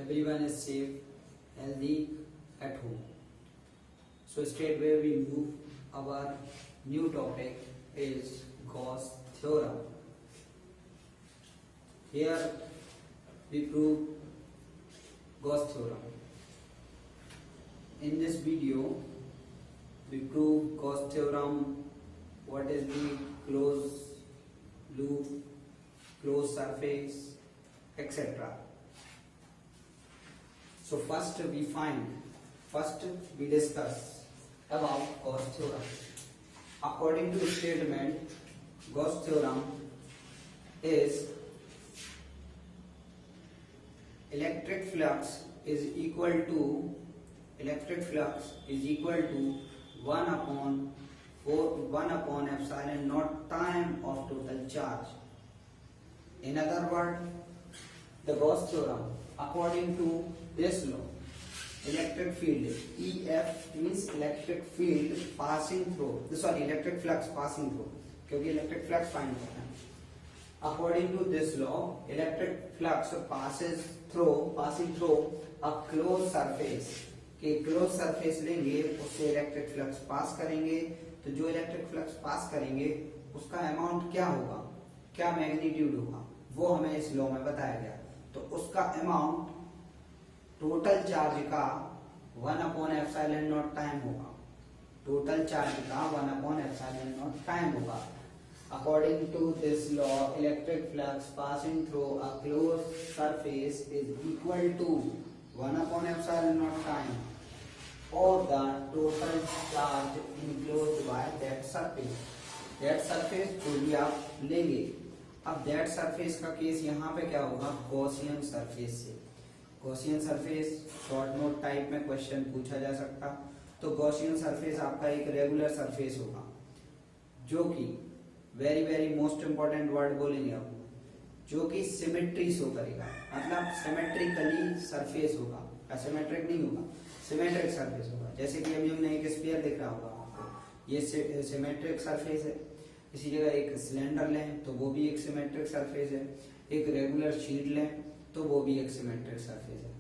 everyone is safe, healthy at home. So straight away we move. Our new topic is Gauss theorem. Here we prove Gauss theorem. In this video we prove Gauss theorem, what is the closed loop, closed surface, etc. So first we discuss about Gauss theorem. According to the statement, Gauss theorem is electric flux is equal to 1 upon epsilon naught time of total charge. In other words, the Gauss theorem, according to this law, electric field EF means electric field passing through, electric flux passing through, क्योंकि electric flux find करना है. According to this law, electric flux passing through a closed surface. कि closed surface लेंगे, उससे electric flux पास करेंगे, तो जो electric flux पास करेंगे उसका amount क्या होगा, क्या मैग्नीट्यूड होगा, वो हमें इस लॉ में बताया गया. तो उसका अमाउंट टोटल चार्ज का 1 अपॉन एप्सिलॉन नॉट टाइम होगा. टोटल चार्ज का 1 अपॉन एप्सिलॉन नॉट टाइम होगा. According to this law, electric flux passing through a closed surface is equal to 1 upon epsilon naught time or the total charge enclosed by that surface. That surface जो भी आप लेंगे, अब that surface का case यहाँ पे क्या होगा, गॉसियन सरफेस से. Gaussian surface short note type में क्वेश्चन पूछा जा सकता. तो गॉसियन सरफेस आपका एक रेगुलर सरफेस होगा, जो कि very very most important word बोलेंगे आप, जो कि सिमेट्री शो करेगा. मतलब सिमेट्रिकली सरफेस होगा, असिमेट्रिक नहीं होगा, सिमेट्रिक सरफेस होगा. जैसे कि अभी हमने एक स्फीयर दिख रहा होगा आपको, ये सिमेट्रिक सरफेस है. इसी जगह एक सिलेंडर लें तो वो भी एक सिमेट्रिक सरफेस है. एक रेगुलर शीट लें तो वो भी एक सिमेट्रिक सरफेस है.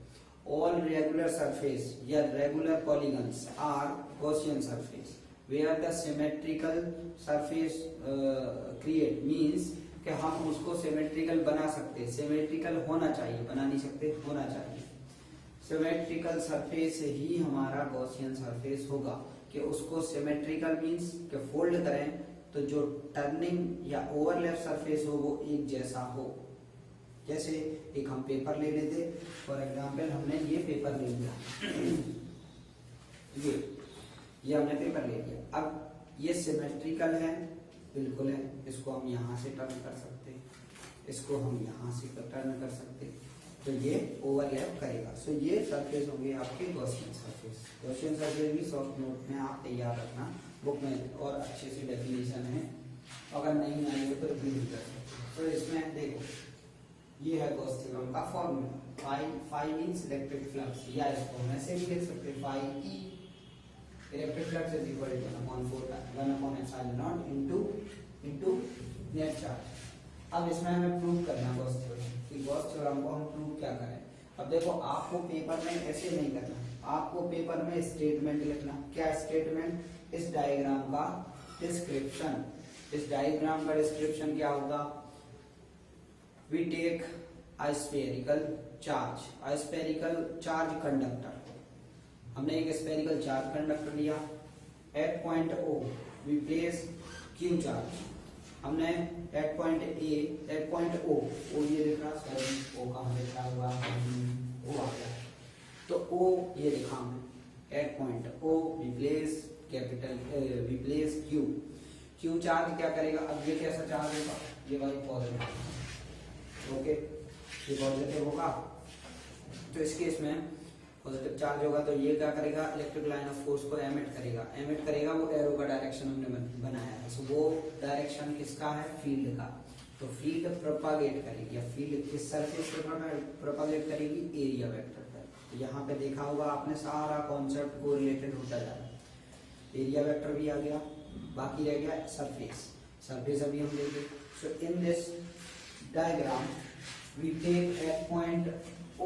ऑल रेगुलर सरफेस या regular polygons are Gaussian surface where the symmetrical surface create means कि हम उसको symmetrical बना सकते हैं. symmetrical होना चाहिए, बना नहीं सकते, होना चाहिए. symmetrical surface ही हमारा गॉसियन सरफेस होगा. कि उसको symmetrical means कि फोल्ड करें तो जो टर्निंग या ओवरलैप सरफेस हो वो एक जैसा हो. जैसे एक हम पेपर ले लेते, फॉर एग्जाम्पल हमने ये पेपर ले लिया, ये हमने पेपर ले लिया. अब ये सिमेट्रिकल है, बिल्कुल है. इसको हम यहाँ से टर्न कर सकते हैं, इसको हम यहाँ से टर्न कर सकते हैं, तो ये ओवरलैप करेगा. सो ये सरफेस होंगे आपके गॉसियन सरफेस. गॉसियन सरफेस भी शॉर्ट नोट में आप तैयार रखना, बुक में और अच्छे से डेफिनेशन है. अगर नहीं आएंगे तो रिपीट कर सकते. तो इसमें देखो, ये है गॉस थ्योरम का formula. Phi means electric flux, या इसको हम ऐसे भी लिख सकते हैं, phi E electric flux is equal to 1 upon epsilon naught into net charge. अब इसमें हमें प्रूव करना है गॉस थ्योरम, कि गॉस थ्योरम को हम प्रूव क्या करें. अब देखो, आपको पेपर में ऐसे नहीं करना, आपको पेपर में स्टेटमेंट लिखना. क्या स्टेटमेंट, इस डायग्राम का डिस्क्रिप्शन. इस डायग्राम का डिस्क्रिप्शन क्या होगा, we take a spherical charge conductor. हमने एक स्फेरिकल चार्ज कंडक्टर लिया. At point O we place Q charge. हमने एट पॉइंट O ये लिख रहा, सॉरी O कहाँ लिखा हुआ, O आ गया. तो O ये लिखा हमने, at point O we place Q charge क्या करेगा. अब ये कैसा चार्ज होगा, ये वाली पॉजिटिव. ओके, ये पॉजिटिव होगा. तो इस केस में पॉजिटिव चार्ज होगा, तो ये क्या करेगा, इलेक्ट्रिक लाइन ऑफ फोर्स को एमिट करेगा. वो एरो का डायरेक्शन हमने बनाया है. सो वो डायरेक्शन किसका है, फील्ड का. तो फील्ड प्रोपागेट करेगी, या फील्ड किस सरफेस पे प्रोपागेट करेगी, एरिया वेक्टर पर. तो यहाँ पे देखा होगा आपने, सारा कॉन्सेप्ट को रिलेटेड होता जा रहा है. एरिया वेक्टर भी आ गया, बाकी रह गया सरफेस अभी हम देखेंगे. So in this diagram we take at point O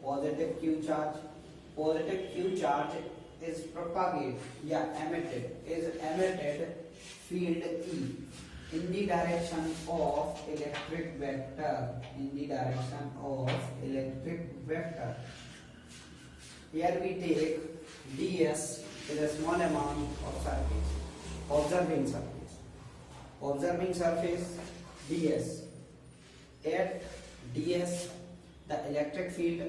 positive q charge. Positive q charge is propagated field E in the direction of electric vector. Here we take ds is a small amount of surface, observing surface ds. At ds, the electric field,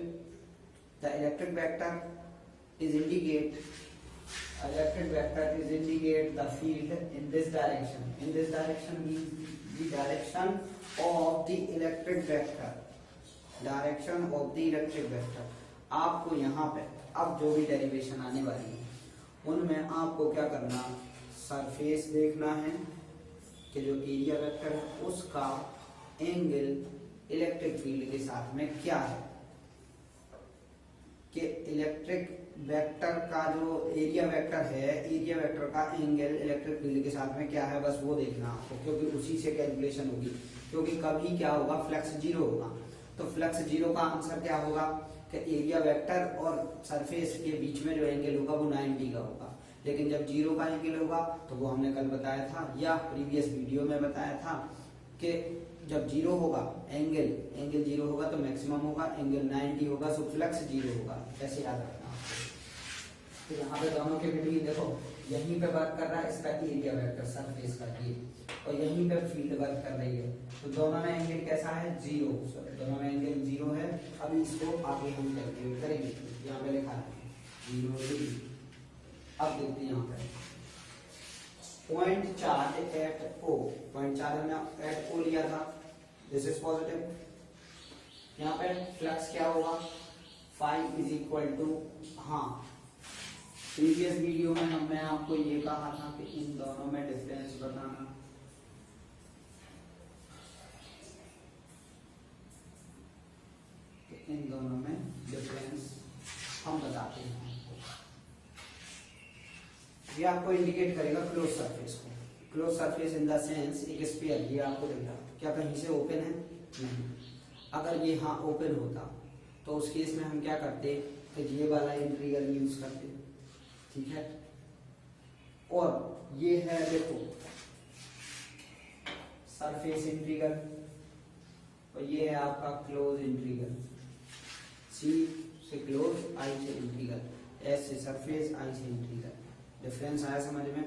the electric vector is indicate the field in this direction. In this direction means the direction of the electric vector. आपको यहाँ पे अब जो भी derivation आने वाली है उनमें आपको क्या करना, सरफेस देखना है कि जो एरिया वेक्टर है उसका एंगल इलेक्ट्रिक फील्ड के साथ में क्या है, कि इलेक्ट्रिक वेक्टर का जो एरिया वेक्टर है, एरिया वेक्टर का एंगल इलेक्ट्रिक फील्ड के साथ में क्या है, बस वो देखना आपको, क्योंकि उसी से कैलकुलेशन होगी। क्योंकि कभी क्या होगा, फ्लक्स जीरो होगा, तो फ्लक्स जीरो का आंसर क्या होगा कि एरिया वेक्टर और सरफेस के बीच में जो एंगल होगा वो 90 का होगा। लेकिन जब जीरो का एंगल होगा तो वो हमने कल बताया था या प्रीवियस वीडियो में बताया था कि जब जीरो होगा एंगल जीरो होगा तो मैक्सिमम होगा, एंगल 90 होगा, सो फ्लक्स जीरो होगा। कैसे याद रखना आपको। तो यहाँ पे दोनों के बिटवीन देखो, यहीं पे वर्क कर रहा है इसका एरिया वेक्टर सरफेस का ये, और यहीं पे फील्ड वर्क कर रही है, तो दोनों में एंगल कैसा है, जीरो। दोनों में एंगल जीरो है। अभी इसको आगे हम कैलकुलेट करेंगे। यहाँ पे लिखा है 0 डिग्री। अब देखते हैं यहाँ पे point charge at O, point charge हमने एट ओ लिया था, दिस इज पॉजिटिव। यहाँ पे फ्लक्स क्या होगा, फाई इज इक्वल टू, हाँ प्रीवियस वीडियो में हमने आपको ये कहा था कि इन दोनों में डिफरेंस बताना। इन दोनों में डिफरेंस हम बताते हैं। ये आपको इंडिकेट करेगा क्लोज सरफेस को। Close surface in the sense एक स्फीयर, ये आपको दिख रहा क्या कहीं से ओपन है, नहीं। अगर ये हाँ ओपन होता तो उस केस में हम क्या करते कि ये वाला इंटीग्रल यूज करते, ठीक है। और ये है देखो सरफेस इंटीग्रल, और ये है आपका क्लोज इंटीग्रल। सी से क्लोज, आई से इंटीग्रल, एस से सरफेस, आई से इंटीग्रल। डिफरेंस आया समझ में।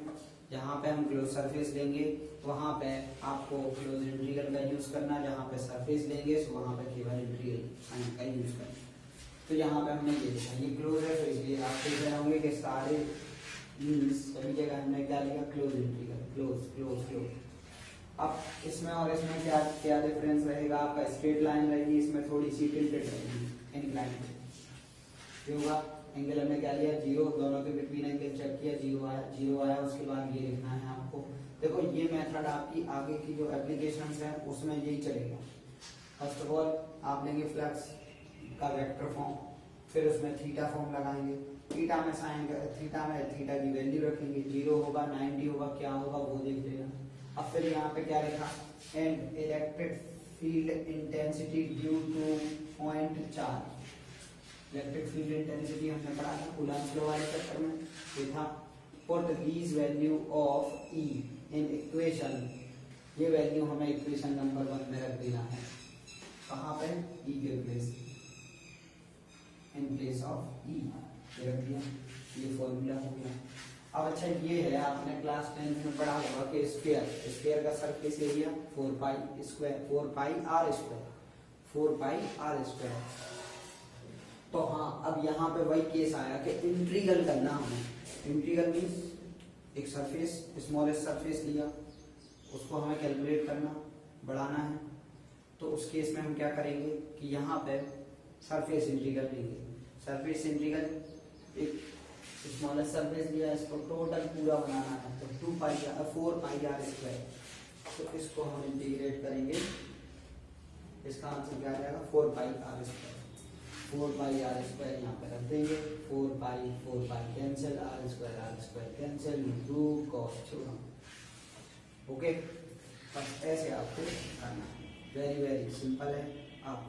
जहाँ पे हम क्लोज सरफेस लेंगे वहां पे आपको क्लोज इंटीग्रल का यूज करना, जहाँ पे सरफेस लेंगे तो वहां पे केवल इंटीग्रल साइन का यूज करना। तो यहाँ पे हमने ये देखा ये क्लोज है, तो इसलिए आप देख रहे होंगे कि सारे सभी जगह हमने क्या लिखा, close integral, close close close. अब इसमें और इसमें क्या क्या डिफरेंस रहेगा, आपका स्ट्रेट लाइन रहेगी, इसमें थोड़ी सी टिल्टेड रहेगी, इंक्लाइंड होगा। एंगल हमने क्या लिया, जीरो, दोनों के बिटवीन एंगल चेक किया, जीरो आया। उसके बाद ये लिखना है आपको। देखो ये मेथड आपकी आगे की जो एप्लीकेशंस है उसमें यही चलेगा। फर्स्ट ऑफ ऑल आप लेंगे फ्लक्स का वेक्टर फॉर्म, फिर उसमें थीटा फॉर्म लगाएंगे, थीटा में साइन, थीटा की वैल्यू रखेंगे, जीरो होगा, 90 होगा, क्या होगा वो देख लेना। अब फिर यहाँ पे क्या लिखा, and electric field intensity due two point charge. Electric field intensity हमने पढ़ा था कूलम्ब्स लॉ वाले चैप्टर में, ये था। Put these value of E in equation, ये वैल्यू हमें इक्वेशन नंबर 1 में रख देना है। कहाँ पे, ई के प्लेस, इन प्लेस ऑफ ई रख दिया। ये फॉर्मूला हो गया। अब अच्छा ये है, आपने क्लास 10th में पढ़ा होगा कि स्फीयर का surface area 4 pi R square. तो हाँ अब यहाँ पे वही केस आया कि इंटीग्रल करना हमें। इंटीग्रल मीन्स एक सरफेस, स्मॉलेस्ट सरफेस लिया, उसको हमें कैलकुलेट करना, बढ़ाना है। तो उस केस में हम क्या करेंगे कि यहाँ पे सरफेस इंटीग्रल लेंगे। सरफेस इंटीग्रल एक स्मॉलेस्ट सरफेस लिया, इसको टोटल पूरा बनाना है, तो 4 पाई आर स्क्वायर। तो इसको हम इंटीग्रेट करेंगे, इसका आंसर क्या आ जाएगा, 4 pi R square. 4 pi R square यहाँ पे रख देंगे, 4 pi cancel, R square cancel, root cos theorem. Okay, बस ऐसे आपको करना है, वेरी वेरी सिंपल है। आप